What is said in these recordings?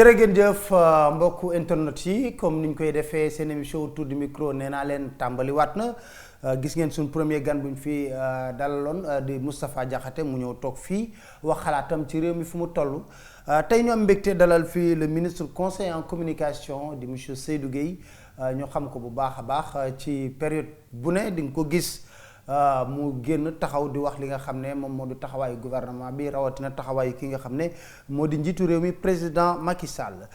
jërë ngeen jëf mbokku internet yi comme niñ koy defee seen émission autour du micro nee naa leen tàmbaliwaat na gis ngeen suñ premier gan buñ fi dalaloon di Moustapha Diakhaté mu ñëw toog fii wax xalaatam ci réew mi fu mu toll tey ñu am mbégte dalal fii le ministre conseiller en communication di monsieur Seydou Gueye ñu xam ko bu baax a baax ci période bu ne di nga ko gis mu génn taxaw di wax li nga xam ne moom moo di taxawaayu gouvernement bi rawatina taxawaayu ki nga xam ne moo di njiitu réew mi président Macky Sall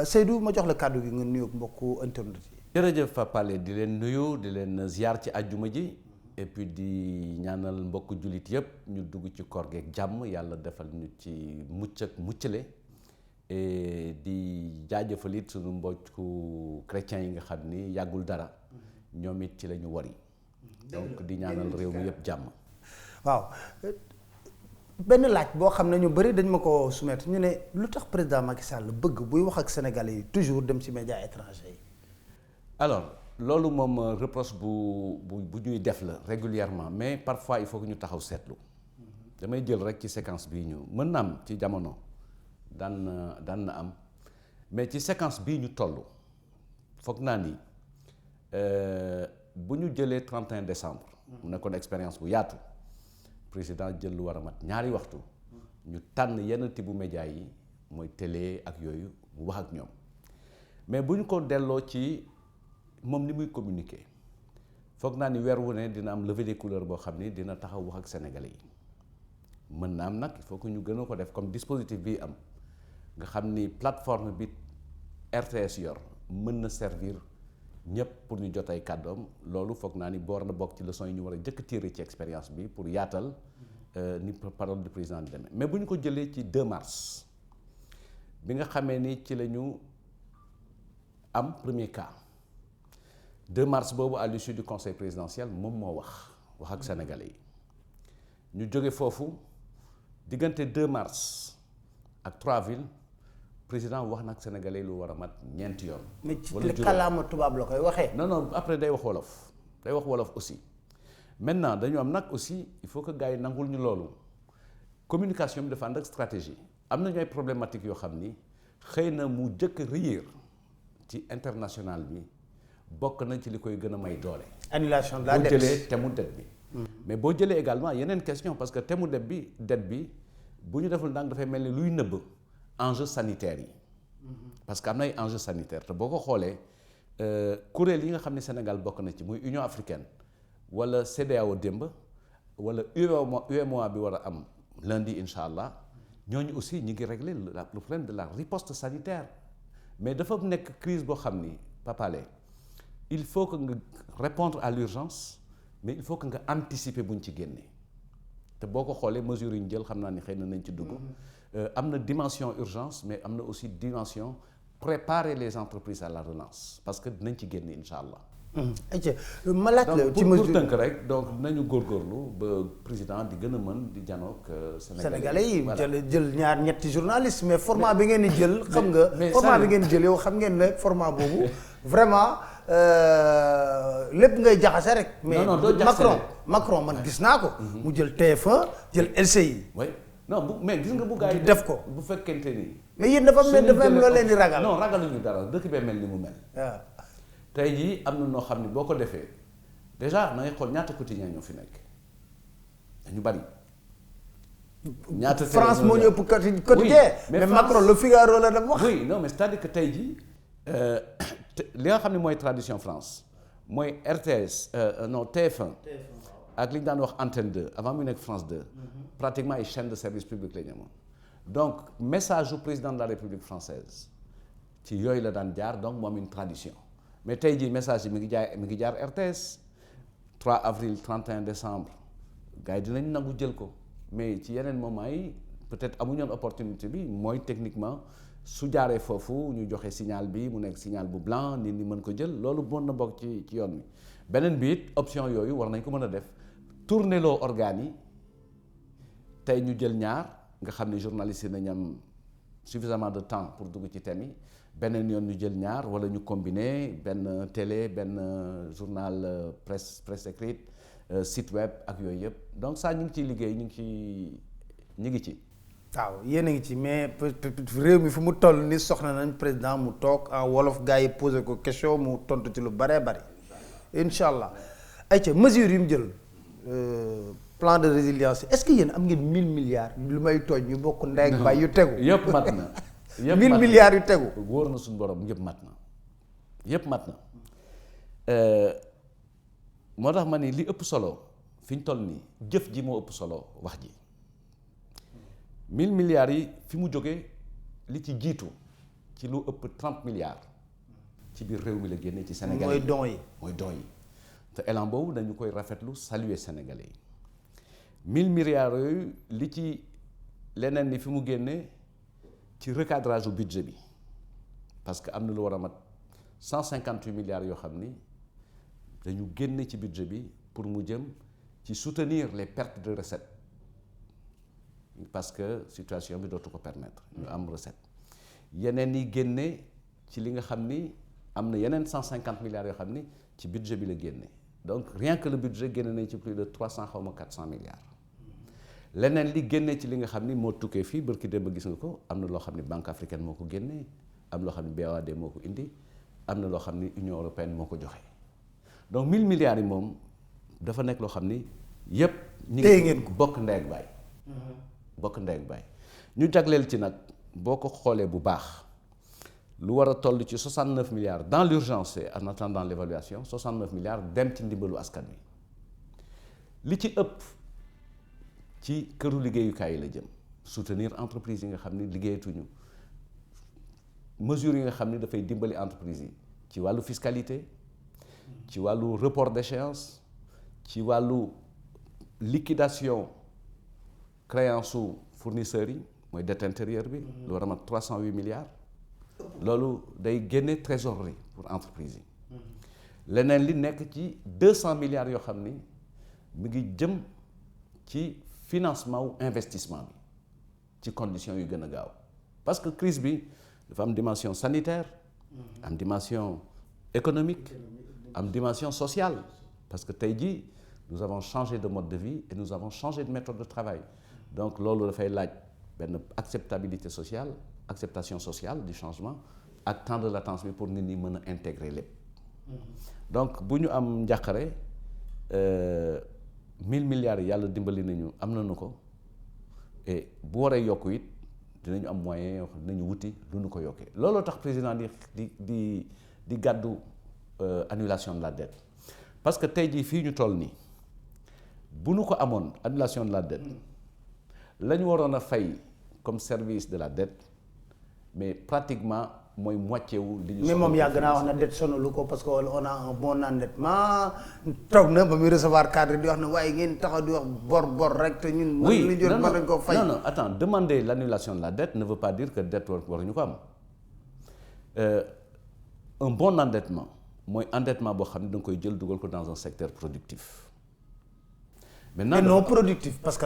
Seydou ma jox la kàddu gi nga nuyoog mbokku internet yi. jërëjëf Papa Alé di leen nuyu di leen ziar ci àjjuma ji et puis di ñaanal mbokku jullit yëpp ñu dugg ci koor geeg jàmm yàlla defal ñu ci mucc ak muccale et di jaajëfal it suñu mbokku chrétiens yi nga xam ni yàggul dara ñoom it ci la ñu wari donc di ñaanal réew mi yëpp jàmm. waaw benn laaj boo xam ne ñu bëri dañ ma ko soumettre ñu ne lu tax président Macky Sall bëgg buy wax ak sénégalais yi toujours dem ci médias étrangers yi. alors loolu moom reproche bu ñuy def la régulièrement mais parfois il faut que ñu taxaw seetlu damay jël rek ci séquence bii ñu mën na am ci jamono daan na am mais ci séquence bii ñu toll foog naa ni. bu ñu jëlee 31 décembre mu nekkoon expérience bu yaatu président jël lu war a mat ñaari waxtu ñu tànn yenn type bu média yi mooy télé ak yooyu mu wax ak ñoom mais bu ñu ko delloo ci moom ni muy communiquer foog naa ni weer wu ne dina am levée des couleurs boo xam ni dina taxaw wax ak sénégalais yi mën na am nag il faut que ñu gën a ko def comme dispositif bii am nga xam ni plateforme bi RTS yor mën na servir ñëpp pour ñu jot ay kàddoom loolu foog naa ni boor na bokk ci leçon yi ñu war a jëkk tirer ci expérience bi pour yaatal ni parole du président di demee mais bu ñu ko jëlee ci 2 mars bi nga xamee ni ci la ñu am premier cas 2 mars boobu à l'issue du conseil présidentiel moom moo wax ak sénégalais yi ñu jóge foofu diggante 2 mars ak 3 avril président wax nag sénégalais lu war a mat ñeenti yoon. mais ci kàllaama tubaab la koy waxee. non après day wax wolof day wax wolof aussi maintenant dañu am nag aussi il faut que gars yi nangul ñu loolu communication bi dafa ànd ak stratégie am nañu ay problématiques yoo xam ni xëy na mu jëkk riir ci international bi bokk nañ ci li koy gën a may doole. annulation de la dette boo jëlee thème mu dette bi. mais boo jëlee également yeneen question parce que thème mu dette bi bu ñu deful ndànk dafay mel ni luy nëbb. enjeux sanitaires yi parce que am na ay enjeux sanitaires te boo ko xoolee kuréel yi nga xam ne Sénégal bokk na ci muy Union africaine wala CEDEAO démb wala UEMOA bi war a am lundi incha allah ñooñu aussi ñi ngi régler le problème de la riposte sanitaire mais dafa nekk crise boo xam ni Papa Alé il faut que nga répondre à l'urgence mais il faut que nga anticiper buñ ci génnee te boo ko xoolee mesures yi ñu jël xam naa ni xëy na nañ ci dugg am na dimension urgence mais am na aussi dimension préparer les entreprises à la relance parce que dinañ ci génn incha allah. ma laaj la ci mesure pour tënk rek donc nañu góorgóorlu ba président di gën a mën di janoog sénégalais yi jël ñaar ñetti journaliste mais format bi ngeen di jël. xam nga format bi ngeen di jël yow xam ngeen ne format boobu vraiment lépp ngay jaxase rek. mais Macron man gis naa ko. mu jël TF1 jël LCI. non mais gis nga bu gars yi def ko bu fekkente ni. mais yéen dafa am loo leen di ragal. non ragaluñu dara dëkk bee mel ni mu mel. waaw tey jii am na noo xam ne boo ko defee déjà na ngay xool ñaata quotidien ñoo fi nekk dañu bari. ñaata France moo ñu ëpp quotidien mais Macron Le Figaro la dem wax. oui non mais c'est-à-dire que tey jii li nga xam ne mooy tradition France mooy RTS non TF1. ak li ñu daan wax Antenne 2 avant mu nekk France 2. pratiquement ay chaîne de service public la ñu amoon donc message du président de la République française ci yooyu la daan jaar donc moom une tradition mais tey jii message yi mi ngi jaar RTS 3 avril 31 décembre gars yi dinañ nangu jël ko mais ci yeneen moment yi peut-être amuñu woon opportunité bi mooy techniquement su jaaree foofu ñu joxe signal bi mu nekk signal bu blanc nit ñi mën ko jël loolu mën na bokk ci yoon wi beneen bi it option yooyu war nañ ko mën a def tourner loo organes yi tey ñu jël ñaar nga xam ne journalistes yi nañ am suffisamment de temps pour dugg ci thème yi beneen yoon ñu jël ñaar wala ñu combiner benn télé benn journal presse écrite site web ak yooyu yëpp donc ça ñu ngi ciy liggéey ñu ngi ci waaw yéen a ngi ci mais réew mi fu mu toll ni soxla nañ président mu toog en wolof gars yi posé ko question mu tontu ci lu bëree bëri incha allah ayca mesures yi mu jël plan de résilience est-ce que yéen am ngeen 1000 milliards lu may tooñ ñu bokk ndey ak baay yu tegu. yëpp mat na. yëpp 1000 milliards yu tegu. wóor na suñu borom yëpp mat na yëpp mat na moo tax ma ni li ëpp solo fi ñu toll nii jëf ji moo ëpp solo wax ji 1000 milliards yi fi mu jógee li ci jiitu ci lu ëpp 30 milliards ci biir réew mi la génne ci Sénégal mooy don yi mooy don yi te élan boobu dañu koy rafetlu saluer Sénégalais yi 1000 milliards yooyu li ci leneen ni fi mu génne ci recadrage du budget bi parce que am na lu war a mat 158 milliards yoo xam ni dañu génne ci budget bi pour mu jëm ci soutenir les pertes de recettes parce que situation bi dootu ko permettre ñu am recette yeneen yi génne ci li nga xam ni am na yeneen 150 milliards yoo xam ni ci budget bi la génne donc rien que le budget génne nañ ci plus de 300 xaw ma 400 milliards leneen li génne ci li nga xam ni moo tukkee fii barki démb gis nga ko am na loo xam ni Banque africaine moo ko génne am loo xam ni BOAD moo ko indi am na loo xam ni Union européenne moo ko joxe donc 1000 milliards yi moom dafa nekk loo xam ni yépp ñi ngi bokk ndey ak baay bokk ndey ak baay ñu jagleel ci nag boo ko xoolee bu baax lu war a toll ci 69 milliards dans l'urgence et en attendant l'évaluation 69 milliards dem ci ndimbalu askan wi li ci ëpp ci këru liggéeyukaay yi la jëm soutenir entreprise yi nga xam ni liggéeyatuñu mesures yi nga xam ni dafay dimbali entreprise yi ci wàllu fiscalité ci wàllu report d'échéance ci wàllu liquidation créance su fournisseurs yi mooy dette intérieure bi lu war a mat 308 milliards loolu day génne trésorerie pour entreprise yi leneen li nekk ci 200 milliards yoo xam ni mu ngi jëm ci financement ou investissement bi ci conditions yu gën a gaaw parce que crise bi dafa am dimension sanitaire am dimension économique am dimension sociale parce que tey jii nous avons changé de mode de vie et nous avons changé de méthode de travail donc loolu dafay laaj benn acceptabilité sociale acceptation sociale du changement ak temps de latence bi pour nit ñi mën a intégrer lépp donc bu ñu am njàqare 1000 milliards yi yàlla dimbali nañu am nañu ko et bu waree yokku it dinañu am moyen yoo xam dinañu wuti lu ñu ko yokkee looloo tax président di gàddu annulation de la dette parce que tey jii fii ñu toll nii bu ñu ko amoon annulation de la dette la ñu waroon a fay comme service de la dette mais pratiquement mooy moitié wu li ñu. mais moom yàgg naa wax na dette sonalu ko parce que on a un bon endettement toog na ba muy recevoir cadre di wax ne waaye ngeen taxaw di wax bor rek te ñun. oui li jot mën nañ koo fay. non attends demander l'annulation de la dette ne veut pas dire que dette waruñu ko am un bon endettement mooy endettement boo xam ne da nga koy jël dugal ko dans un secteur productif. maintenant non productif parce que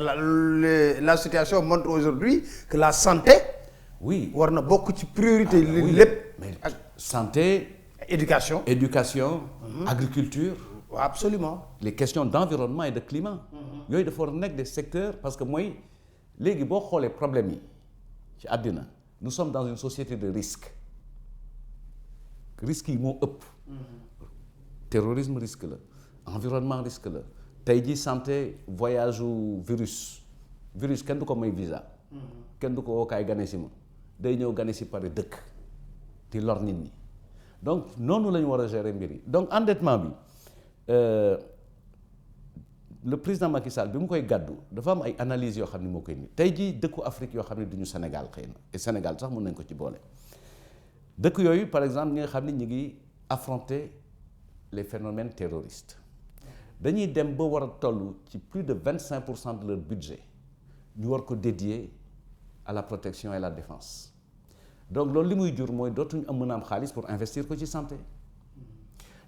la situation montre aujourd'hui que la santé. oui war na bokk ci priorité li lépp. mais santé. éducation agriculture. waaw absolument. les questions d'environnement et de climat. yooyu dafa war a nekk des secteurs parce que mooy léegi boo xoolee problème yi ci àddina nous sommes dans une société de risque risque yi moo ëpp. terrorisme risque la environnement risque la tey ji santé voyage u virus kenn du ko may visa. kenn du ko woo kaay gane si ma day ñëw gane si pare dëkk di lor nit ñi donc noonu la ñu war a gérer mbir yi donc endettement bi le président Macky Sall bi mu koy gàddu dafa am ay analyses yoo xam ne moo koy nii tey jii dëkku Afrique yoo xam ne du ñu Sénégal xëy na et Sénégal sax mën nañ ko ci boole dëkk yooyu par exemple ñi nga xam ne ñu ngi affronter les phénomènes terroristes dañuy dem ba war a toll ci plus de 25% de leur budget ñu war ko dédier à la protection et la défense donc loolu li muy jur mooy dootuñu am mën a am xaalis pour investir ko ci santé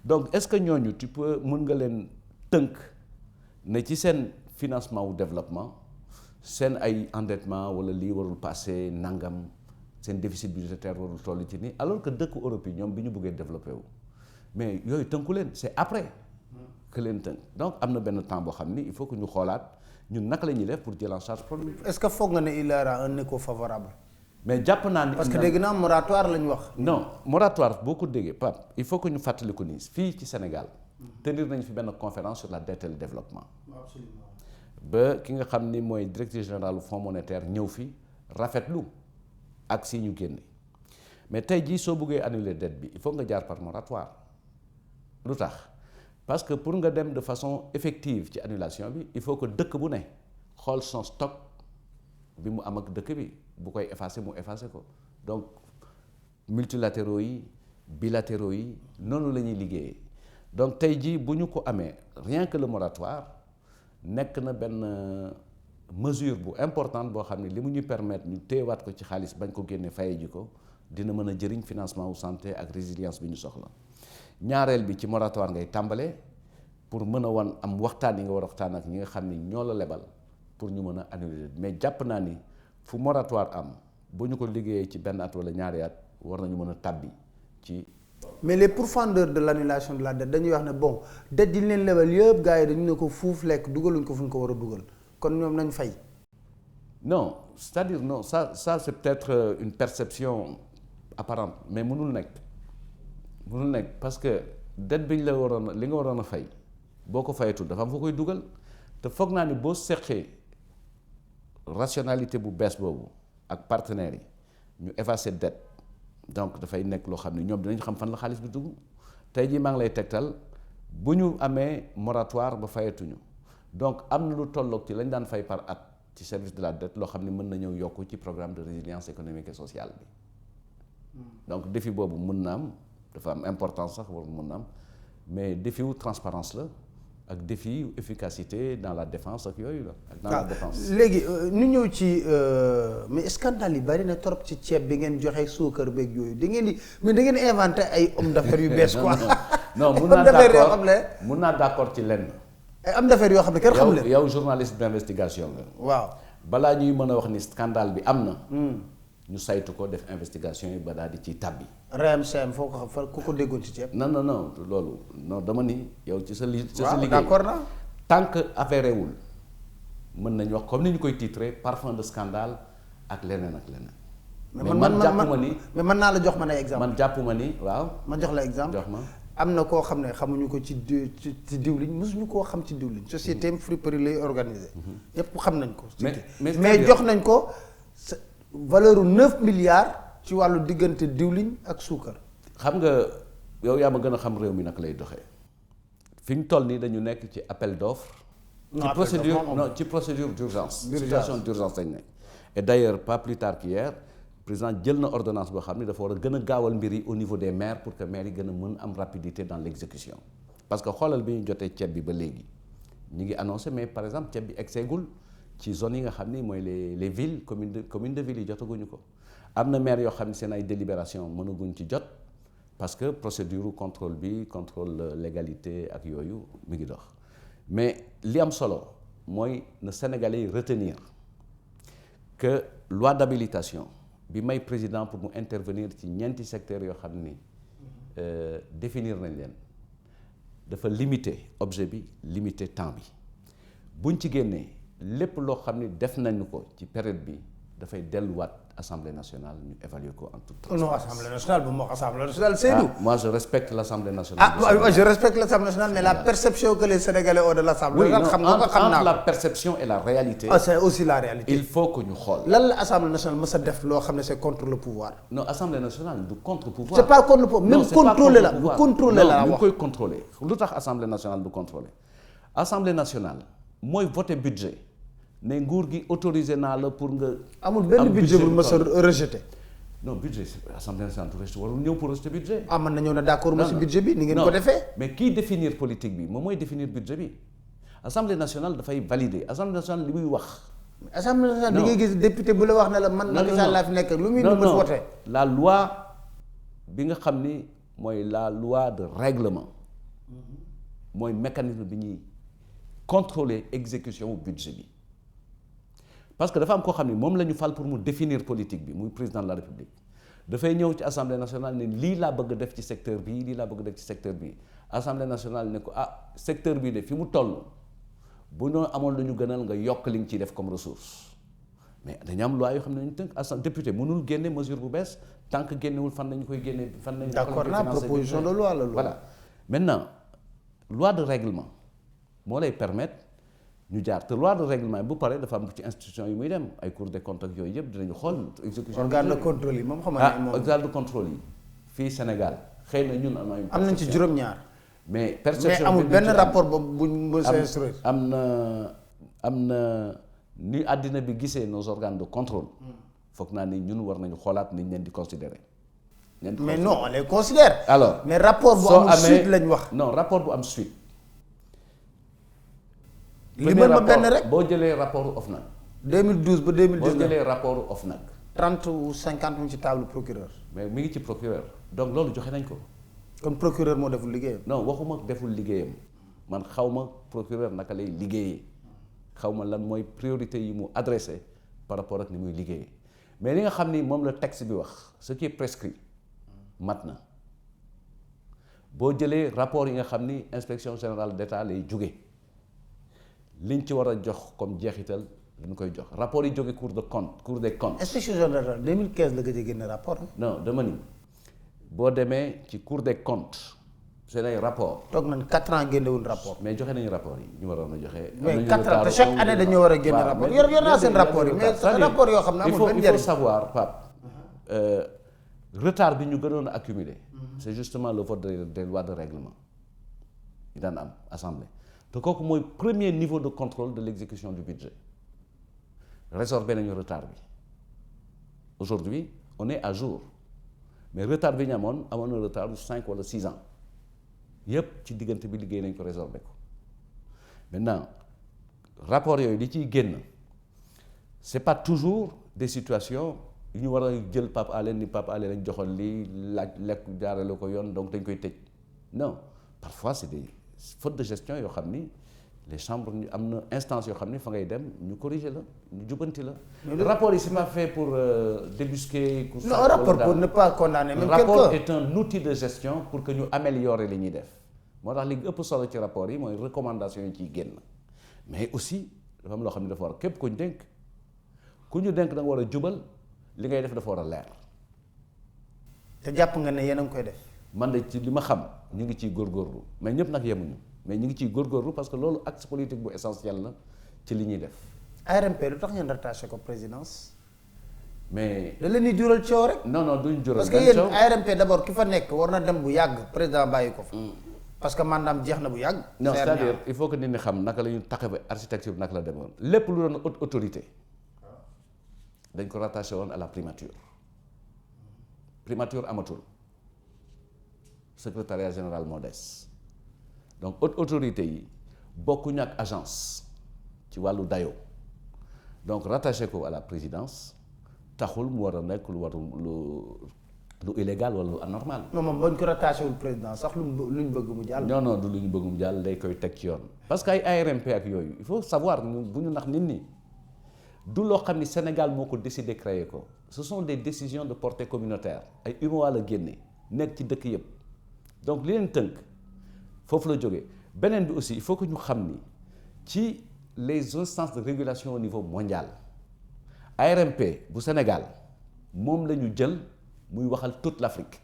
donc est-ce que ñooñu tu peux mën nga leen tënk ne ci seen financement wu développement seen ay endettement wala lii warul passé nangam seen déficit budgétaire warul toll ci nii alors que dëkku Europe yi ñoom bi ñu bëggee développé wu mais yooyu tënku leen c'est après que leen tënk donc am na benn temps boo xam ni il faut que ñu xoolaat ñun naka la ñuy def pour jël en charge problème. est-ce que foog nga ne il aura un écho favorable. mais jàpp naa ni. parce que dégg naa moratoire la ñu wax. non moratoire boo ko déggee Pape il faut que ñu fàttali ko nii fii ci Sénégal tenir nañu fi benn conférence sur la dette et le développement. absolument. ba ki nga xam ni mooy directeur général du Fonds monétaire ñëw fi rafetlu ak si ñu génne mais tey jii soo bëggee annuler dette bi il faut nga jaar par moratoire lu tax parce que pour nga dem de façon effective ci annulation bi il faut que dëkk bu ne xool son stock bi mu am ak dëkk bi bu koy effacer mu effacer ko donc multilatéraux yi bilatéraux yi noonu la ñuy liggéeyee donc tey jii bu ñu ko amee rien que le moratoire nekk na benn mesure bu importante boo xam ne li mu ñu permettre ñu téyewaat ko ci xaalis bañ ko génne faye ji ko dina mën a jëriñ financement wu santé ak résilience bi ñu soxla ñaareel bi ci moratoire ngay tàmbalee pour mën a wan am waxtaan yi nga war a waxtaan ak ñi nga xam ni ñoo la lebal pour ñu mën a annuler mais jàpp naa ni fu moratoire am bu ñu ko liggéeyee ci benn at wala ñaari at war nañu mën a tàbbi ci. mais les pourfendeurs de l'annulation de la dette dañuy wax ne bon dette yi ñu leen lebal yëpp gars yi dañu ne ko fuuf lekk dugaluñ ko fu ñu ko war a dugal kon ñoom nañ fay. non c'est-à-dire non ça c'est peut-être une perception apparente mais mënul nekk parce que dette bi ñu la waroon li nga waroon a fay boo ko fayatul dafa am foo koy dugal te foog naa ni boo seqee rationalité bu bees boobu ak partenaires yi ñu effacer dette donc dafay nekk loo xam ne ñoom dinañ xam fan la xaalis bi dugg tey jii maa ngi lay tegtal bu ñu amee moratoire ba fayatuñu donc am na lu tolloog ci lañ daan fay par at ci service de la dette loo xam ne mën na ñëw yokk ci programme de résilience économique et sociale bi donc défi boobu mën na am dafa am importance sax war mën na am mais défi wu transparence la ak défi efficacité dans la défense ak yooyu la ak dans la défense. léegi ñu ñëw ci mais scandale yi bari na trop ci ceeb bi ngeen joxe suukar beeg yooyu da ngeen di mais da ngeen inventé ay hommes d'affaires yu bees quoi. non mun naa d'accord ci lenn. ay hommes d'affaires yoo xam ne kenn xam leen. yow journaliste d'investigation nga. waaw balaa ñuy mën a wax ni scandale bi am na. ñu saytu ko def investigation yi ba daal di ciy tàbbi. RMCM foo ko xam ku ko déggoon ci ceeb. non loolu non dama ni yow ci sa liggéey d'accord na tant que affaire wul mën nañu wax comme ni ñu koy titrer parfum de scandale ak leneen ak leneen. mais man jàppuma ni mais mën naa la jox man ay exemple. man jàppuma ni waaw. ma jox la exemple jox ma. am na koo xam ne xamuñu ko ci diwliñ mosuñu koo xam ci diwliñ société am friperie lay organisé. ñëpp xam nañ ko. mais jox nañ ko valeur u 9 milliards ci wàllu diggante diwliñ ak suukar. xam nga yow yaa ma gën a xam réew mi nag lay doxee fi ñu toll nii dañu nekk ci appel d'offre. ci procédure d'urgence. situation d'urgence dañ nekk. et d'ailleurs pas plus tard qu'hier président jël na ordonnance boo xam ne dafa war a gën a gaawal mbir yi au niveau des maires pour que maires yi gën a mën am rapidité dans l'exécution parce que xoolal bi ñu jotee ceeb bi ba léegi ñu ngi annoncé mais par exemple ceeb bi egseegul ci zones yi nga xam ni mooy les villes communes de villes yi jotaguñu ko am na maire yoo xam ne seen ay délibération mënaguñ ci jot parce que procédure contrôle légalité ak yooyu mi ngi dox mais li am solo mooy na Sénégalais yi retenir que loi d'habilitation bi may président pour mu intervenir ci ñeenti secteurs yoo xam ni définir nañ leen dafa limiter objet bi limiter temps bi buñ ci génnee lépp loo xam ni def nañu ko ci période bi dafay delluwaat Assemblée nationale ñu évaluer ko en toute transparence. non Assemblée nationale bu ma wax Assemblée nationale Seydou. moi je respecte l'Assemblée nationale. Je respecte l'Assemblée nationale mais la perception que les Sénégalais ont de l'Assemblée nationale. xam nga xam naa entre la perception et la réalité. c'est aussi la réalité. il faut que ñu xool. lan la Assemblée nationale mës a def loo xam ne c'est contre le pouvoir. non Assemblée nationale du contre pouvoir. c'est pas contre le pouvoir même contrôler la du contrôler la wax. ñu koy contrôler lu tax Assemblée nationale du contrôler Assemblée nationale mooy voter budget. ne nguur gi autorisé naa la pour nga. amul benn budget bu mës a rejeté. non budget Assemblée nationale du rejeté warul ñëw pour rejeter budget. man na ñëw na d'accord ma si budget bi ni ngeen ko defee. mais kii définir politique bi moom mooy définir budget bi Assemblée nationale dafay valider Assemblée nationale li muy wax. Assemblée nationale bi ngay gis député bu la wax ne la man. Macky Sall laa fi nekk lu muy nu mu voté. la loi bi nga xam ni mooy la loi de règlement mooy mécanisme bi ñuy contrôler exécution bu budget bi. parce que dafa am koo xam ne moom la ñu fal pour mu définir politique bi muy président de la République dafay ñëw ci assemblée nationale ne lii laa bëgg def ci secteur bii lii laa bëgg def ci secteur bii assemblée nationale ne ko secteur bii de fi mu toll bu ñoo amoon lu ñu gënal nga yokk li nga ciy def comme ressource mais dañu am loi yoo xam ne dañu tënk as député mënul génne mesure bu bees tant que génnewul fan lañu koy génne fan lañu. d'accord naa proposition de loi la. voilà maintenant loi de règlement moo lay permettre ñu jaar te loi de règlement bu paree dafa am ci institution yi muy dem ay cour des comptes ak yooyu yëpp dinañu xool. exécution organe de contrôle yi moom xam nga ne moom organe de contrôle yi fii Sénégal xëy na ñun am nañ ci juróom-ñaar. mais perception mais amul benn rapport boobu buñ s'instruire. am na ni àddina bi gisee nos organes de contrôle. foog naa ni ñun war nañu xoolaat ni ñu leen di considérer. mais non on les considère. alors mais rapport bu amul suite lañ wax. non rapport bu am suite. li ma benn rek boo jëlee rapport OFNAC. 2012 ba 2019 boo jëlee rapport OFNAC. 30 ou 50 mu ci table procureur. mais mi ngi ci procureur donc loolu joxe nañ ko. kon procureur moo deful liggéeyam. non waxuma deful liggéeyam man xaw ma procureur naka lay liggéeyee xaw ma lan mooy priorité yi mu adressé par rapport ak ni muy liggéeyee mais li nga xam ni moom la texte bi wax ce qui est prescrit mat na boo jëlee rapport yi nga xam ni inspection générale d'État lay jóge liñ ci war a jox comme jeexital dañ koy jox rapport yi jóge cour des comptes. inspection générale 2015 la gëj a génne rapport. non dama ni boo demee ci cour des comptes seen ay rapport toog nañ 4 ans génnewul rapport. mais joxe nañu rapport yi ñu waroon a joxe. mais 4 ans te chaque année dañoo war a génne rapport yor naa seen rapport yi mais rapport yoo xam ne amul benn njëriñ. il faut savoir Pape retard bi ñu gënoon a accumuler c'est justement le vote des lois de règlement yi daan am assemblée te kooku mooy premier niveau de contrôle de l'exécution du budget résorbé nañu retard bi aujourd'hui on est à jour mais retard bi ñu amoon na retard bu 5 wala 6 ans yépp ci diggante bi liggéey nañ ko résorbé ko maintenant rapport yooyu li ciy génn c'est pas toujours des situations yu ñu war a jël Pape Alé ni Pape Alé lañ joxoon lii laaj lekk jaarale ko yoon donc dañ koy tëj non parfois c'est des fautes de gestion yoo xam ni les chambres ñu am na instance yoo xam ni fa ngay dem ñu corriger la ñu jubanti la. rapport yi c'est pas fait pour débusquer. non rapport pour ne pas condamner même quelqu'un. rapport est un outil de gestion pour que ñu améliorer li ñuy def moo tax li ëpp solo ci rapport yi mooy recommandation yi ciy génn mais aussi dafa am loo xam ne dafa war képp ku ñu dénk da nga war a jubal li ngay def dafa war a leer. te jàpp nga ne yéen a ngi koy def. man de ci li ma xam ñu ngi ciy góorgóorlu mais ñëpp nag yemuñu mais ñu ngi ciy góorgóorlu parce que loolu axe politique bu essentiel la ci li ñuy def. ARMP lu tax ngeen rattaché ko présidence. mais da leen di jural coow rek. non duñ jural parce que yéen ARMP d'abord ki fa nekk war na dem bu yàgg président bàyyi ko fa. parce que maanaam jeex na bu yàgg. non c'est-à-dire il faut que nit ñi xam naka la ñu taxawee architecture bi naka la demoon lépp lu doon haute autorité dañ ko rattaché woon à la primature amatul secrétariat général moo des donc haute autorité yi bokkuñu ak agence ci wàllu dayoo donc rattaché ko à la présidence taxul mu war a nekk lu illégal wala lu anormal. non moom bañ ko rattaché wul président sax luñ bëgg mu jàll. non du lu ñu bëgg mu jàll day koy teg ci yoon. parce que ay ARMP ak yooyu il faut savoir bu ñu nax nit ñi du loo xam ni Sénégal moo ko décidé créer ko ce sont des décisions de portée communautaire ay UMOA la génne nekk ci dëkk yëpp donc li leen tënk foofu la jógee beneen bi aussi il faut que ñu xam ni ci les instances de régulation au niveau mondial ARMP bu Sénégal moom la ñu jël. muy waxal toute l'Afrique.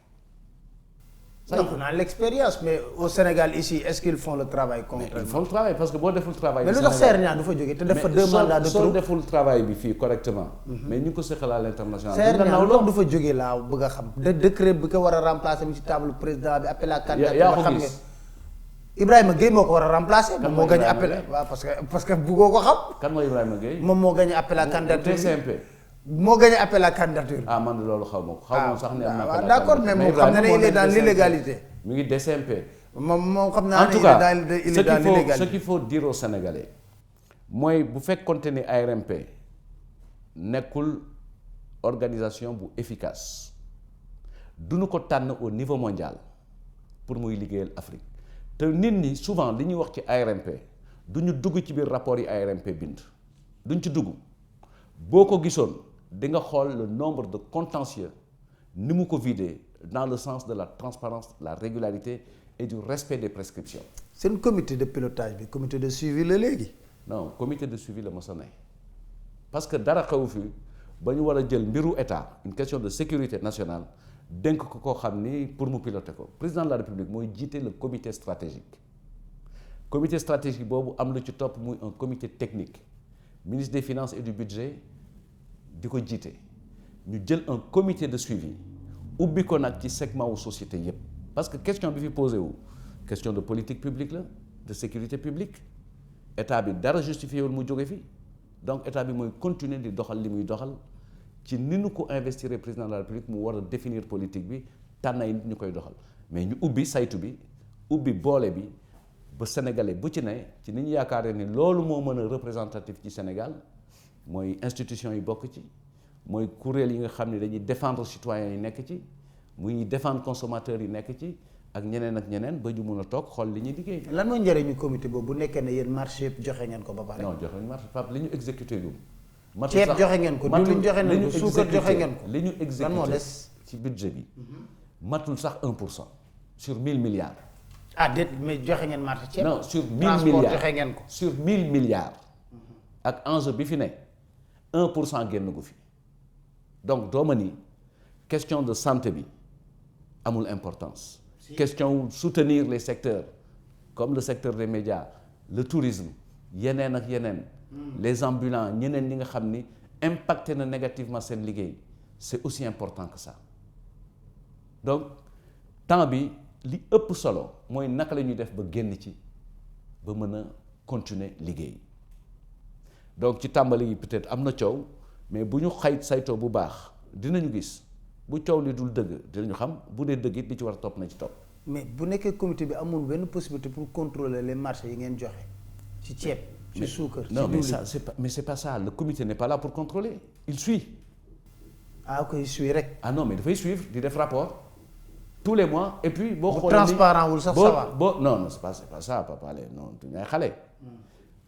donc on a l'expérience mais au Sénégal ici est-ce qu'ils font le travail concrètement. ils font le travail parce que boo deful travail. mais lu tax Seer Niang du fa jógee te def fa 2 mandats de trop soo deful travail bi fii correctement. mais ñu ngi ko seqal à l'international. Seer Niang loolu du fa jógee laa bëgg a xam. décret bi ko war a remplacer mi ci table président bi appel à candidature. yaa ko gis Ibrahima Gueye moo ko war a remplacer. moom moo gagné appel waaw parce que bëggoo ko xam. kan mooy Ibrahima Gueye. moom moo gagné appel à candidature TCMP. moo gagné appel à candidature. man de loolu xaw ma ko. xaw ma sax ne am na appel à d'accord mais moom xam na ne il est dans l'illégalité. mi ngi DCMP. moom xam naa ne en tout cas ce qu'il faut dire aux Sénégalais mooy bu fekkoonte ni ARMP nekkul organisation bu efficace duñu ko tànn au niveau mondial pour muy liggéeyal Afrique te nit ñi souvent li ñuy wax ci ARMP duñu dugg ci biir rapport yi ARMP bind duñ ci dugg boo ko gisoon di nga xool le nombre de contentieux ni mu ko vidé dans le sens de la transparence la régularité et du respect des prescriptions. seen comité de pilotage bi comité de suivi la léegi. non comité de suivi la mos a ne parce que dara xew fi ba ñu war a jël mbiru état une question de sécurité nationale dénk ko koo xam ni pour mu piloter ko président de la république mooy jiite le comité stratégique boobu am lu ci topp muy un comité technique ministre des finances et du budget di ko jiite ñu jël un comité de suivi ubbi ko nag ci segment wu société yépp parce que question bi fi posé wu question de politique publique la de sécurité publique état bi dara justifié wul mu jóge fi donc état bi mooy continuer di doxal li muy doxal ci ni nu ko investir président de la république mu war a définir politique bi tànn ay nit ñu koy doxal mais ñu ubbi saytu bi ubbi boole bi ba sénégalais bu ci ne ci ni ñu yaakaaree ni loolu moo mën a représentatif ci Sénégal mooy institution yi bokk ci mooy kuréel yi nga xam ne dañuy défendre citoyens yi nekk ci muy défendre consommateurs yi nekk ci ak ñeneen ba ñu mun a toog xool li ñuy liggéey. lan mooy njëriñu comité boobu bu nekkee ne yéen marché yëpp joxe ngeen ko ba pare. non joxe marché Pape li ñu exécuté yu. ceeb joxe ngeen ko diwlin joxe ngeen ko suukar joxe ngeen ko. li ñu exécuté lan moo des ci budget bi. matul sax 1% sur 1000 milliards. ah déet mais joxe ngeen marché ceeb. non sur 1000 transport milliards joxe ngeen ko. sur 1000 milliards. ak enjeu bi fi ne 1% génn gu fi donc doo ma ni question de santé bi amul importance. question soutenir les secteurs comme le secteur des médias le tourisme yeneen ak yeneen les ambulants ñeneen ñi nga xam ni impacté na négativement seen liggéey c'est aussi important que ça donc temps bi li ëpp solo mooy naka la ñuy def ba génn ci ba mën a continuer liggéey donc ci tàmbali yi peut-être am na coow mais bu ñu saytoo bu baax dinañu gis bu coow li dul dëgg dinañu xam bu dee dëgg it li ci war a topp na ci topp. mais bu nekkee comité bi amul benn possibilité pour contrôler les marchés yi ngeen joxe ci ceeb. ci suukar ci non mais diwlin. ça c'est pas ça le comité n'est pas là pour contrôler il suit. ah ok il suit rek. ah non mais dafay suivre di def rapport tous les mois et puis. boo xoolee transparent wul sax ça va. non c'est pas ça Papa Alé non du ñay xale.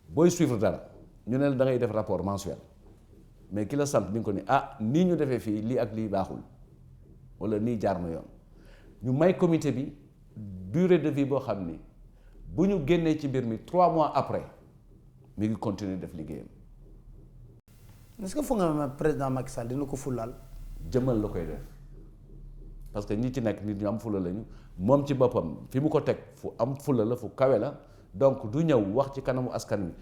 booy suivre dara ñu ne la da ngay def rapport mensuel mais ki la sant ni nga ko ni nii ñu defee fii lii ak lii baaxul wala nii jaar na yoon ñu may comité bi durée de vie boo xam ni bu ñu génnee ci mbir mi 3 mois après mi ngi continuer def liggéeyam. est-ce que foog nga ma président Macky Sall dina ko fulaal. jëmmal la koy def parce que ñi ci nekk nit ñu am fula lañu moom ci boppam fi mu ko teg fu am fula la fu kawe la donc du ñëw wax ci kanamu askan wi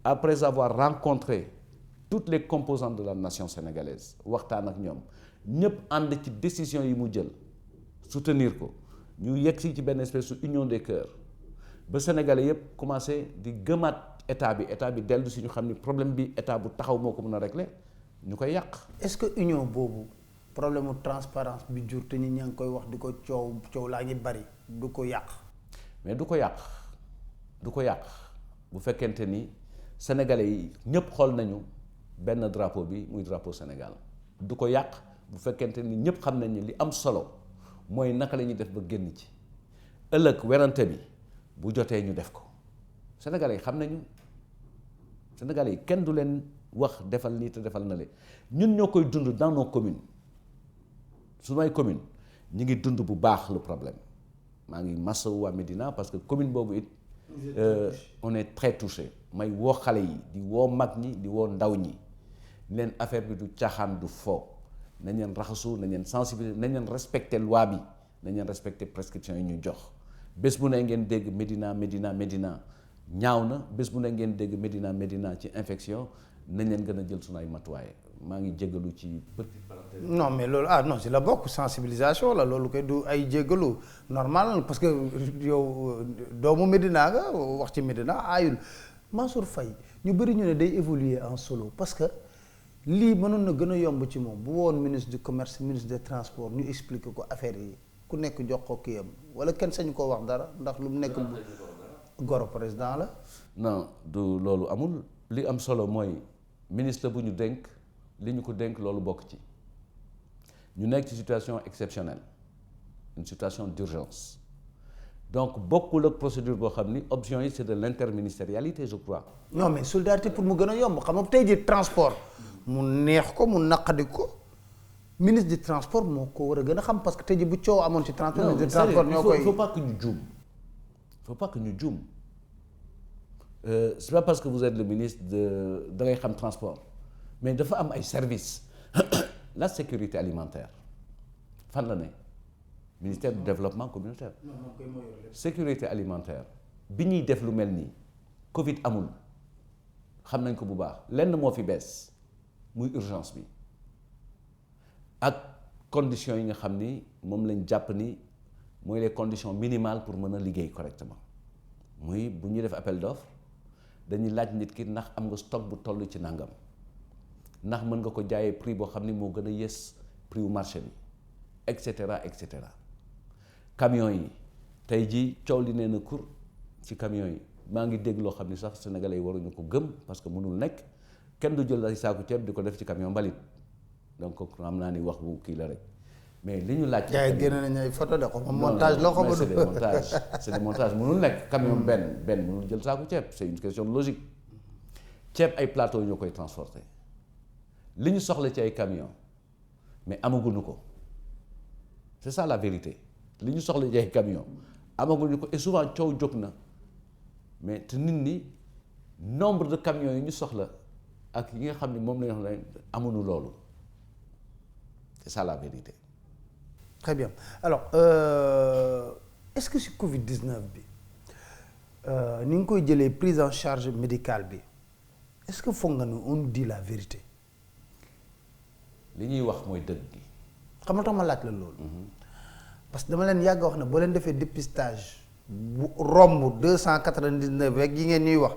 après avoir rencontré toutes les composantes de la nation sénégalaise waxtaan ak ñoom ñëpp ànd ci décision yi mu jël soutenir ko ñu yegg si ci benn espèce de union des cœurs ba sénégalais yëpp commencé di gëmaat état bi dellu si ñu xam ni problème bi état bu taxaw moo ko mën a régler ñu koy yàq. est-ce que union boobu problème mu transparence bi jur te nit ñaa ngi koy wax di ko coow laa ngi bari du ko yàq. mais du ko yàq bu fekkente ni sénégalais yi ñëpp xool nañu benn drapeau bi muy drapeau Sénégal du ko yàq bu fekkente ni ñëpp xam nañ ni li am solo mooy naka la ñuy def ba génn ci ëllëg werante bi bu jotee ñu def ko sénégalais yi xam nañu sénégalais yi kenn du leen wax defal nii te defal na le ñun ñoo koy dund dans nos communes su may commune ñi ngi dund bu baax le problème maa ngi masawu waa Médina parce que commune boobu it on est très touché may woo xale yi di woo mag ñi di woo ndaw ñi leen affaire bi du caaxaan du foo nañ leen raxasu nañ leen sensibiliser nañ leen respecter loi bi nañ leen respecter prescription yi ñu jox bés bu ne ngeen dégg Médina ñaaw na bés bu ne ngeen dégg Médina ci infection nañ leen gën a jël sunu ay matuwaay maa ngi jéggalu ci petite parenthèse. non mais loolu non si la bokk sensibilisation la loolu koy du ay jéggalu normal parce que yow doomu Médina nga wax ci Médina aayul Mansour Faye ñu bëri ñu ne day évoluer en solo parce que lii mënoon na gën a yomb ci moom bu woon ministre du commerce ministre des transports ñu expliquer ko affaire yi ku nekk jox ko kiyam wala kenn sañu koo wax dara ndax lu mu nekk goro président la. non du loolu amul li am solo mooy ministre bu ñu dénk li ñu ko dénk loolu bokk ci ñu nekk ci situation exceptionnelle une situation d'urgence donc bokkul ak procédure boo xam ni option yi c'est de l'interministérialité je crois. non mais solidarité pour mu gën a yomb xam nga tey jii transport mu neex ko mu naqadi ko ministre du transport moo ko war a gën a xam parce que tey jii bu coow amoon ci transport. ministre du transport ñoo koy il faut pas que ñu juum c'est pas parce que vous êtes le ministre da ngay xam transport mais dafa am ay services la sécurité alimentaire fan la ne ministère du développement communautaire. sécurité alimentaire bi ñuy def lu mel nii Covid amul xam nañ ko bu baax lenn moo fi bees muy urgence bi ak conditions yi nga xam ni moom lañ jàpp ni mooy les conditions minimales pour mën a liggéey correctement muy bu ñuy def appel d'offre dañuy laaj nit ki ndax am nga stock bu toll ci nangam ndax mën nga ko jaayee prix boo xam ni moo gën a yées prix wu marché bi et cetera et cetera. camions yi tey jii coow li nee na kur ci camions yi maa ngi dégg loo xam ni sax sénégalais yi waruñu ko gëm parce que mënul nekk kenn du jël ay saaku ceeb di ko def ci camion mbalit donc xam naa ni wax bu kii la rek mais li ñu laaj. gars yi génne nañu ay photo de ko montage loo xam c'est des montages c'est des montages mënul nekk camion benn mënul jël saaku ceeb c'est une question de logique ceeb ay plateau ñoo koy transporter li ñu soxla ci ay camion mais amaguñu ko c'est ça la vérité li ñu soxla ci ay camion amaguñu ko et souvent coow jóg na mais te nit ñi nombre de camions yi ñu soxla ak yi nga xam ne moom la ñu wax ne amuñu loolu c'est ça la vérité. Très bien alors est-ce que si Covid-19 bi ni nga koy jëlee prise en charge médicale bi est-ce que foog nga ne on dit la vérité. li ñuy wax mooy dëgg gi. xam nga tax ma laaj la loolu. parce que dama leen yàgg wax ne boo leen defee dépistage bu romb 299 rek yi ngeen ñuy wax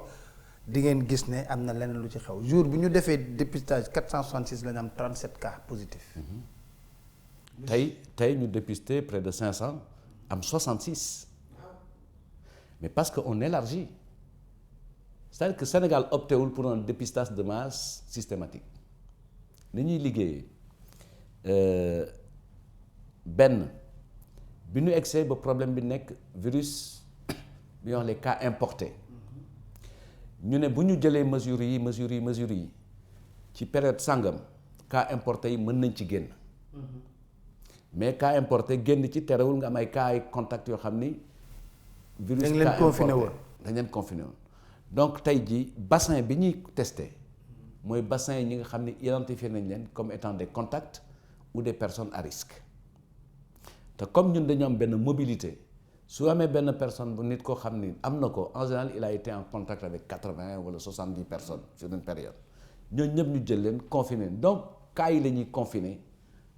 di ngeen gis ne am na leneen lu ci xew jour bi ñu defee dépistage 466 la ñu am 37 cas positifs. tey ñu dépisté près de 500 am 66 mais parce que on élargit c'est-à-dire que Sénégal opté wul pour un dépistage de masse systématique ni ñuy liggéeyee benn bi ñu egsee ba problème bi nekk virus bi ñuy wax les cas importés ñu ne bu ñu jëlee mesures yi ci période sàngam cas importés yi mën nañ ci génn. mais cas importé génn ci terewul nga am ay cas ay contact yoo xam ni. virus dañ leen confiné woon dañ leen confiné woon donc tey jii bassin bi ñuy testé mooy bassin yi ñi nga xam ni identifié nañ leen comme étant des contacts ou des personnes à risque te comme ñun dañu am benn mobilité su amee benn personne bu nit koo xam ni am na ko en général il a été en contact avec 80 wala 70 personnes sur une période ñooñu ñëpp ñu jël leen confiné donc cas yi la ñuy confiné.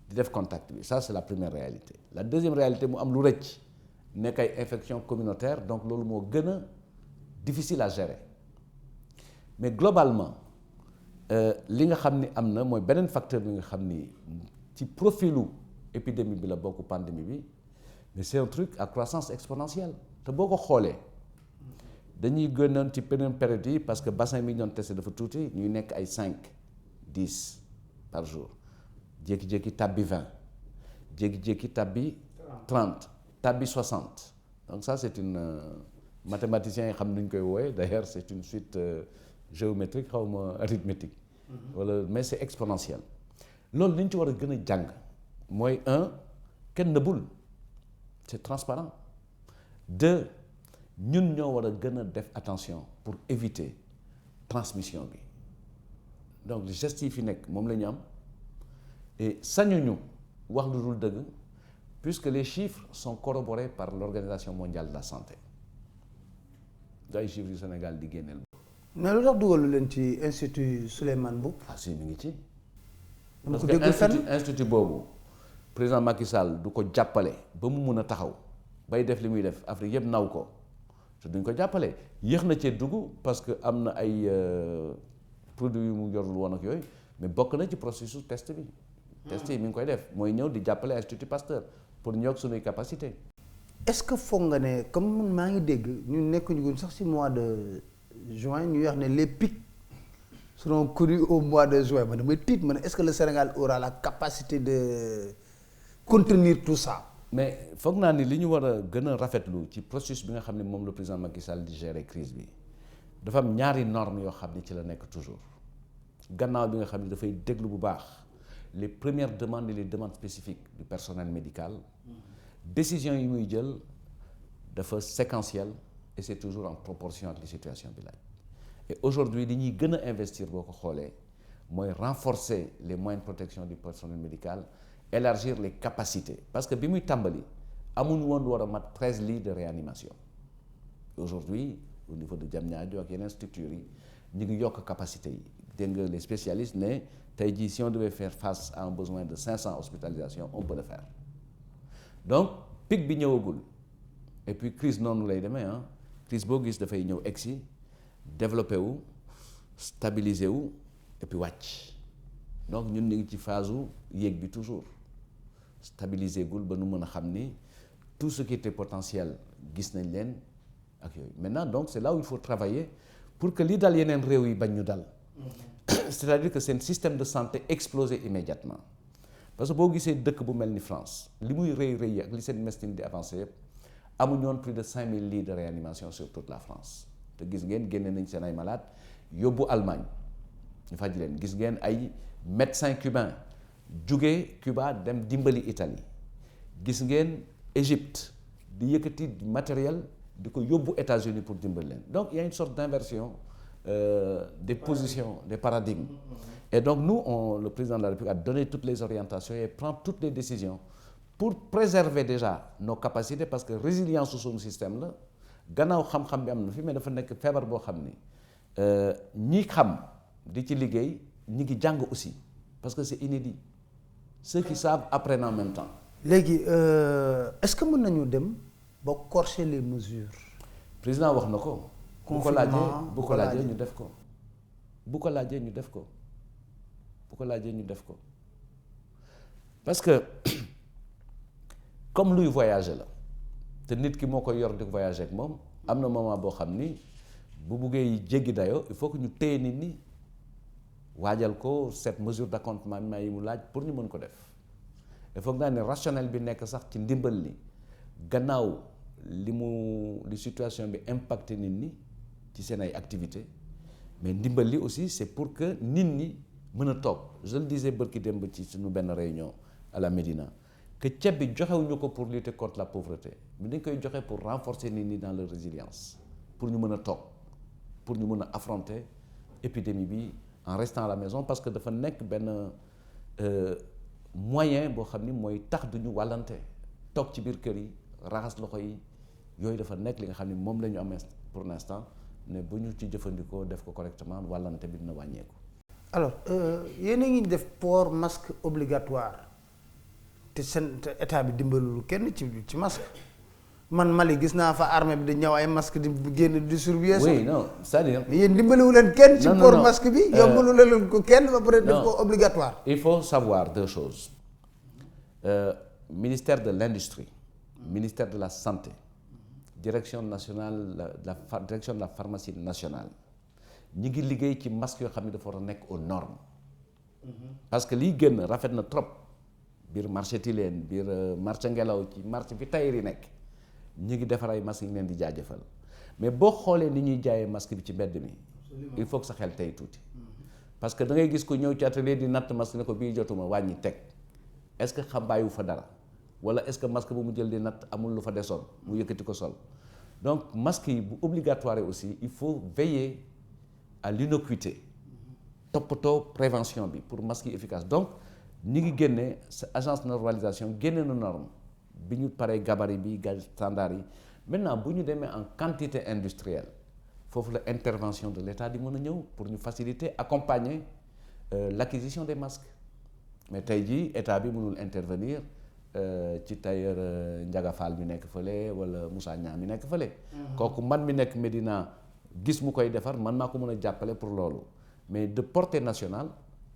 di def contact bi ça c'est la première réalité la deuxième réalité mu am lu rëcc nekk ay infection communautaire donc loolu moo gën a difficile à gérer mais globalement li nga xam ni am na mooy beneen facteur bi nga xam ni ci profilu épidémie bi la bokk pandémie bi mais c'est un truc à croissance exponentielle te boo ko xoolee dañuy gënoon ci beneen période yi parce que bassin bi ñu doon testé dafa tuuti ñuy nekk ay 5 10 par jour jékki-jékki tabbi 20 jékki-jékki tabbi 30 tabbi 60 donc ça c'est une mathématicien yi xam ni ñu koy wooye d'ailleurs c'est une suite géométrique xaw ma arithmétique wala mais c'est exponentiel loolu li ñu ci war a gën a jàng mooy kenn nëbbul c'est transparent 2 ñun ñoo war a gën a def attention pour éviter transmission bi donc gestes yi fi nekk moom la ñu am et sañuñu wax lu dul dëgg puisque les chiffres sont corroborés par l'Organisation mondiale de la santé day chiffres yu Sénégal di génneel. mais lu tax dugalu leen ci institut Souleymane Mboup. ah si mi ngi ci. parce que institut boobu président Macky Sall du ko jàppale ba mu mun a taxaw bay def li muy def Afrique yëpp naw ko te duñ ko jàppale yéex na cee dugg parce que am na ay produits yu mu yorul woon ak yooyu mais bokk na ci processus test bi. test yi mi ngi koy def mooy ñëw di jàppale Institut Pasteur pour ñëw ak suñuy capacité. est-ce que foog nga ne comme man maa ngi dégg ñu nekkuñu sax ci mois de juin ñu wax ne les pics seront connus au mois de juin man damay tiit ma ne est-ce que le Sénégal aura la capacité de contenir tout ça. mais foog naa ni li ñu war a gën a rafetlu ci processus bi nga xam ne moom le président Macky Sall di gérer crise bi dafa am ñaari normes yoo xam ne ci la nekk toujours gannaaw bi nga xam ne dafay déglu bu baax. les premières demandes et les demandes spécifiques du personnel médical décision yi muy jël dafa séquentielle et c'est toujours en proportion ak les situations bi laaj et aujourd'hui li ñuy gën a investir boo ko xoolee mooy renforcer les moyens de protection du personnel médical, élargir les capacités parce que bi muy tàmbali amuñu woon war a mat 13 lits de réanimation. Aujourd'hui au niveau de Diamniadio ak yeneen structures yi ñu ngi yokk capacité yi dégg nga les spécialistes ne tey jii si on devait faire face à un besoin de 500 hospitalisations on peut le faire donc pic bi ñëwagul et puis crise noonu lay demee ah crise boo gis dafay ñëw egsi développé wu stabilisé wu et puis wàcc donc ñun ñu ngi ci phase u yéeg bi toujours stabilisé gul ba nu mën a xam ni tout ce qui était potentiel gis nañ leen ak yooyu maintenant donc c'est là où il faut travailler pour que li dal yeneen réew yi bañ ñu dal c'est-à-dire que seen système de santé explosé immédiatement parce que boo gisee dëkk bu mel ni France li muy rëy ak li seen médecine di avancé yëpp amuñu woon plus de 5000 lits de réanimation sur toute la France te gis ngeen génne nañ seen ay malades yóbbu Allemagne ñu faj leen gis ngeen ay médecins cubains jóge Cuba dem dimbali Italie gis ngeen Égypte di yëkkati matériel di ko yóbbu États-Unis pour dimbali leen donc il y a une sorte d'inversion des positions, des paradigmes. Et donc nous, le président de la République a donné toutes les orientations et prend toutes les décisions pour préserver déjà nos capacités parce que résilience su suñu système la gannaaw xam-xam bi am na fi mais dafa nekk feebar boo xam ni ñi xam di ci liggéey ñi ngi jàng aussi parce que c'est inédit ceux qui savent apprennent en même temps. léegi est-ce que mën nañu dem ba corser les mesures. président wax na ko. bu ko laajee ñu def ko bu ko laajee ñu def ko bu ko laajee ñu def ko parce que comme luy voyager la te nit ki moo koy yor di voyager ak moom am na moment boo xam ni bu buggee jéggi dayoo il faut que ñu téye nit ñi waajal ko cette mesure d'accompagnement yi mu laaj pour ñu mën ko def il faut que naa ne rationnel bi nekk sax ci ndimbal li gannaaw li situation bi impacté nit ñi ci seen ay activités mais ndimbal li aussi c'est pour que nit ñi mën a toog je le disais bërki démb ci suñu benn réunion à la Médina que ceeb bi joxewuñu ko pour lutter contre la pauvreté mais dañ koy joxe pour renforcer nit ñi dans leur résilience pour ñu mën a toog pour ñu mën a affronter épidémie bi en restant à la maison parce que dafa nekk benn moyen boo xam ni mooy tax duñu wàllante toog ci biir kër yi raxas loxo yi yooyu dafa nekk li nga xam ni moom la ñu am pour l'instant ne bu ñu ci jëfandikoo def ko correctement wàllante bi dina wàññeeku. alors yéen a ngi def port masque obligatoire te seen état bi dimbalul kenn ci masque man Mali gis naa fa armée bi di ñëw ay masque di génn di distribuer. oui non c'est-à-dire. yéen dimbaliwu leen kenn. ci port masque bi yombalu leen ko kenn ba pare def ko obligatoire. il faut savoir deux choses ministère de l'industrie ministère de la santé. direction nationale direction de la pharmacie nationale ñi ngi liggéey ci masque yoo xam ne dafa war a nekk aux normes parce que liy génn rafet na trop biir marché Tilène biir marché Ngelaw ci marché fi tailleur yi nekk ñi ngi defar ay masques yi leen di jaajëfal mais boo xoolee ni ñuy jaayee masque bi ci mbedd mi il faut que sa xel tey tuuti parce que da ngay gis ko ñëw ci atelier di natt masque ne ko bii jotuma wàññi teg est-ce que xam bàyyiwu fa dara wala est-ce que masque bu mu jël di natt amul lu fa desoon mu yëkkati ko sol donc masque yi bu obligatoire aussi il faut veiller à l'innocuité toppatoo prévention bi pour masque yi efficace donc ñi ngi génne sa agence de normalisation génne na norme bi ñu paree gabarit bi standard yi maintenant bu ñu demee en quantité industrielle foofu la intervention de l'État di mën a ñëw pour ñu faciliter accompagner l'acquisition des masques mais tey jii État bi mënul intervenir ci tailleur Ndiaga Fall mi nekk fële wala Moussa Niang mi nekk fële. kooku man mi nekk Médina gis mu koy defar man maa ko mën a jàppale pour loolu mais de portée nationale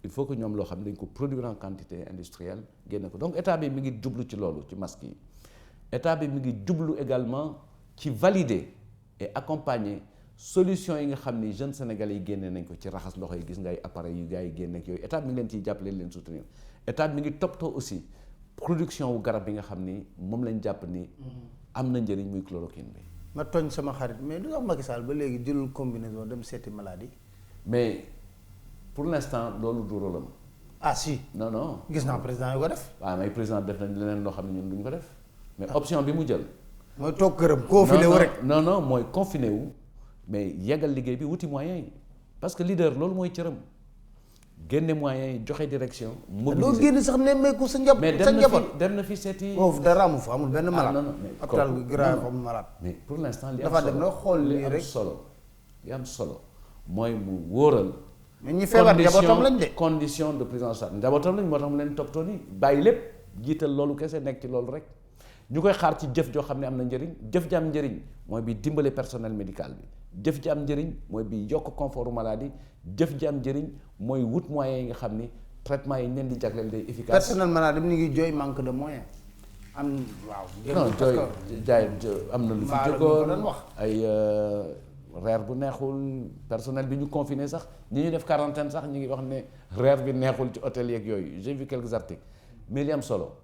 il faut que ñoom loo xam ne dañ ko produire en quantité industrielle génne ko donc état bi mi ngi jublu ci loolu ci masque yi état bi mi ngi jublu également ci valider et accompagner solution yi nga xam ni jeunes sénégalais yi génne nañ ko ci raxas loxo yi gis nga ay appareils yu gars yi génne ak yooyu état bi mi ngi leen ciy jàppale leen soutenir état bi mi ngi toppatoo aussi. production wu garab bi nga xam ni moom lañ jàpp ni am na njëriñ muy chloroquine bi. ma tooñ sama xarit mais lu tax Macky Sall ba léegi jëlul combinaison dem seeti maladie. mais pour l'instant loolu du rôle am. ah si. non gis naa président yu ko def. waaw mais président def nañ leneen loo xam ne ñun duñ ko def. mais option bi mu jël. mooy toog këram confiné wu rek. non mooy confiné wu mais yeggal liggéey bi wuti moyen yi parce que leader loolu mooy cëram génne moyens yi joxe direction. doo génn sax nemmeeku sa njaboot. mais dem na fi seeti. foofu dara amu fa amul benn malade. non mais hôpital bi grave amul malade. mais pour l'instant li am dafa dem na xool lii rek li am solo mooy mu wóoral. mais ñi feebar njabootam lañ de. condition de prise en charge njabootam lañ moo tax mu leen toppatoo ni bàyyi lépp jiital loolu kese nekk ci loolu rek ñu koy xaar ci jëf joo xam ne am na njëriñ jëf ji am njëriñ mooy bi dimbale personnel médical bi jëf ji am njëriñ mooy bi yokk confort maladie jëf ji am njëriñ mooy wut moyens yi nga xam ni traitement yi leen di jagleel day efficace. personnel maladie bi ñu ngi jooy manque de moyens am waaw. non jooy jaay am na lu fi jógoon ay reer bu neexul personnel bi ñu confiné sax ñi ñu def quarantaine sax ñu ngi wax ne reer bi neexul ci hôtel yeeg yooyu j'ai vu quelques articles mais li am solo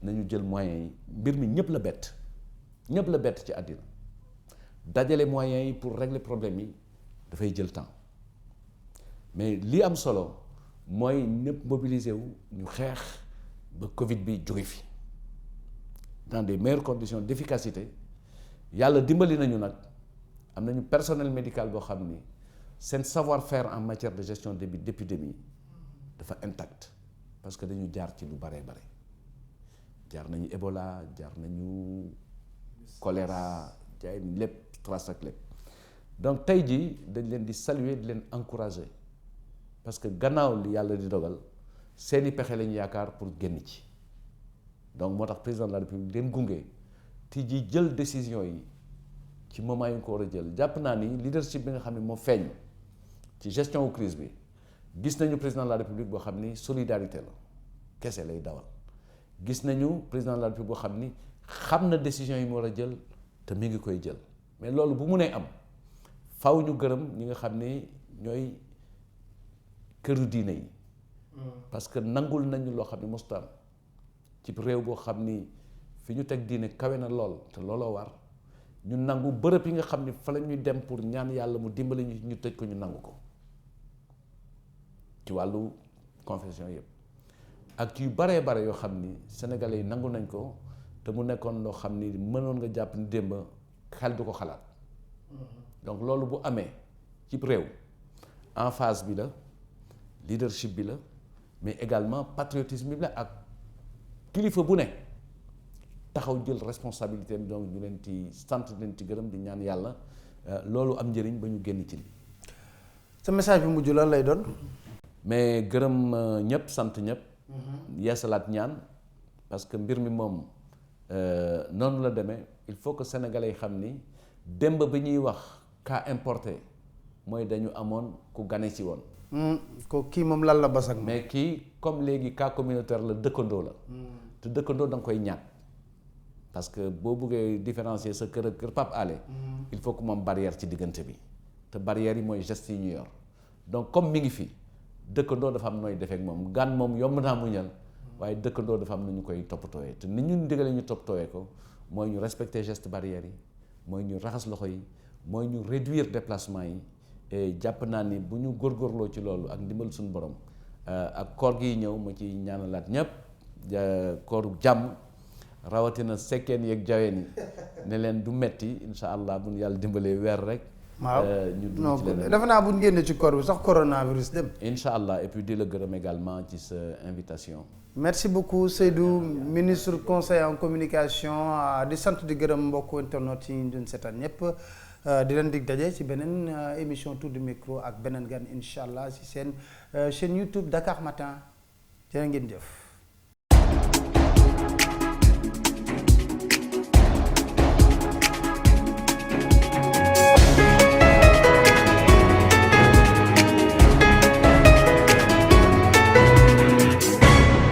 nañu jël moyens yi mbir mi ñëpp la bett ci àddina dajale moyens yi pour régler problème yi dafay jël temps mais li am solo mooy ñëpp mobiliser wu ñu xeex ba Covid bi jóge fi dans des meilleures conditions d'efficacité yàlla dimbali nañu nag am nañu personnel médical boo xam ni seen savoir-faire en matière de gestion d'épidémie dafa intact parce que dañu jaar ci lu bare jaar nañu Ebola jaar nañu choléra jaay lépp trace ak lépp donc tey jii dañ leen di saluer di leen encourager parce que gannaaw li yàlla di dogal seeni pexe lañu yaakaar pour génn ci donc moo tax président de la République leen gunge ti ji jël décision yi ci moment yi nga ko war a jël jàpp naa ni leadership bi nga xam ne moo feeñ ci gestion wu crise bi gis nañu président de la République boo xam ni solidarité la kese lay dawal gis nañu président de la République boo xam ni xam na décision yi mu war a jël te mi ngi koy jël mais loolu bu mu nee am faw ñu gërëm ñi nga xam ni ñooy këru diine yi parce que nangul nañu loo xam ne mosut am ci réew boo xam ni fi ñu teg diine kawe na lool te looloo war ñu nangu bërëb yi nga xam ni fa la ñuy dem pour ñaan yàlla mu dimbali ñu tëj ko ñu nangu ko ci wàllu confession yëpp ak yu baree bare yoo xam ni sénégalais yi nangu nañ ko te mu nekkoon loo xam ni mënoon nga jàpp ni démb xel du ko xalaat donc loolu bu amee ci réew en phase bi la leadership bi la mais également patriotisme bi la ak kilifa bu ne taxaw jël responsabilité bi donc ñu leen ci sant leen ci gërëm di ñaan yàlla loolu am njëriñ ba ñu génn ci li sa message bi mujj lan lay doon. mais gërëm ñëpp sant ñëpp. yeesalaat ñaan parce que mbir mi moom noonu la demee il faut que sénégalais yi xam ni démb bi ñuy wax cas importé mooy dañu amoon ku gane si woon. ko kii moom lan la basak mais kii comme léegi cas communautaire la dëkkandoo la. te dëkkandoo da nga koy ñàkk. parce que boo buggee différencier sa kër ak kër Pape Alé il faut que mu am barrière ci diggante bi te barrière yi mooy gestes yi ñu yor donc comme mi ngi fi dëkkandoo dafa am nooy defeek moom gan moom yomb naa muñal waaye dëkkandoo dafa am na ñu koy toppatooyee te ni ñu digale ñu toppatooyee ko mooy ñu respecter geste barrière yi mooy ñu raxas loxo yi mooy ñu réduire déplacement yi et jàpp naa ni bu ñu góorgóorloo ci loolu ak ndimbal suñu borom ak koor gi ñëw ma ci ñaanalaat ñëpp kooru jàmm rawatina sekkeen yeeg jaween yi ne leen du metti insha allah bu ñu yàlla dimbalee weer rek. waaw ñu dugg ci leneen dafa naa bu ñu génnee ci koor bi sax coronavirus dem. insha allah et puis di la gërëm également ci sa invitation. merci beaucoup Seydou ministre conseiller en communication di sant di gërëm mbokku internet yi ñu doon seetaan ñëpp di leen dig daje ci beneen émission tour du micro ak beneen gan incha allah ci seen chaîne YouTube Dakar Matin jërë ngeen jëf.